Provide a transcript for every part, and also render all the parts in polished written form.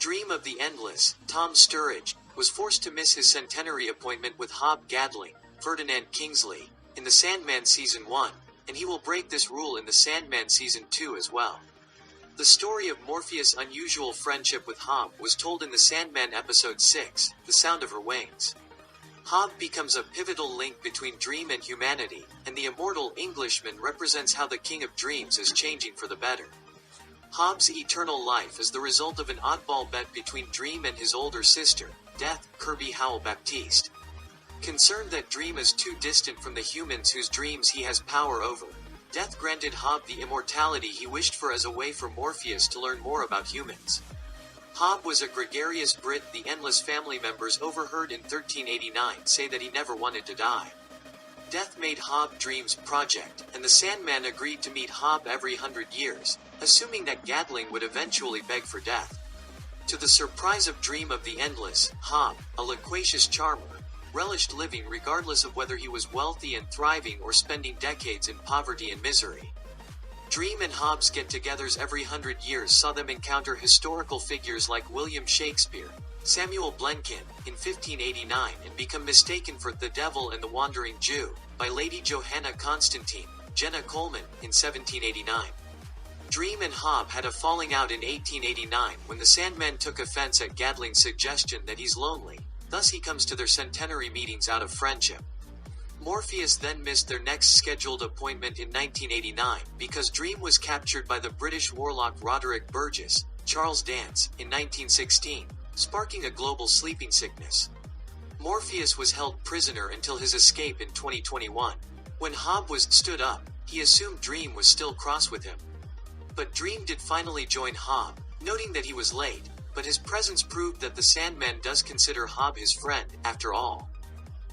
Dream of the Endless, Tom Sturridge, was forced to miss his centenary appointment with Hob Gadling, Ferdinand Kingsley, in the Sandman Season 1, and he will break this rule in the Sandman Season 2 as well. The story of Morpheus' unusual friendship with Hob was told in the Sandman Episode 6, The Sound of Her Wings. Hob becomes a pivotal link between dream and humanity, and the immortal Englishman represents how the King of Dreams is changing for the better. Hob's eternal life is the result of an oddball bet between Dream and his older sister, Death, Kirby Howell-Baptiste. Concerned that Dream is too distant from the humans whose dreams he has power over, Death granted Hob the immortality he wished for as a way for Morpheus to learn more about humans. Hob was a gregarious Brit. The Endless family members overheard in 1389 say that he never wanted to die. Death made Hob Dream's project, and the Sandman agreed to meet Hob every 100 years, assuming that Gadling would eventually beg for death. To the surprise of Dream of the Endless, Hob, a loquacious charmer, relished living regardless of whether he was wealthy and thriving or spending decades in poverty and misery. Dream and Hob's get-togethers every 100 years saw them encounter historical figures like William Shakespeare, Samuel Blenkin, in 1589 and become mistaken for the Devil and the Wandering Jew by Lady Johanna Constantine, Jenna Coleman, in 1789. Dream and Hob had a falling out in 1889 when the Sandman took offense at Gadling's suggestion that he's lonely, thus he comes to their centenary meetings out of friendship. Morpheus then missed their next scheduled appointment in 1989 because Dream was captured by the British warlock Roderick Burgess, Charles Dance, in 1916, sparking a global sleeping sickness. Morpheus was held prisoner until his escape in 2021. When Hob was stood up, he assumed Dream was still cross with him. But Dream did finally join Hob, noting that he was late, but his presence proved that the Sandman does consider Hob his friend, after all.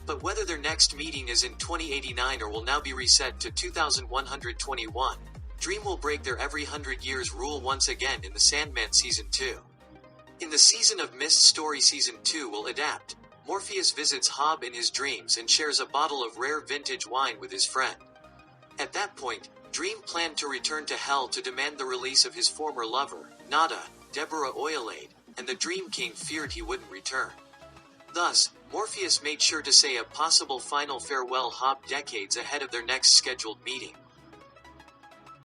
But whether their next meeting is in 2089 or will now be reset to 2121, Dream will break their every 100 years rule once again in the Sandman Season 2. In the Season of Mist story Season 2 will adapt. Morpheus visits Hob in his dreams and shares a bottle of rare vintage wine with his friend. At that point, Dream planned to return to Hell to demand the release of his former lover, Nada, Deborah Oyalade, and the Dream King feared he wouldn't return. Thus, Morpheus made sure to say a possible final farewell Hob decades ahead of their next scheduled meeting.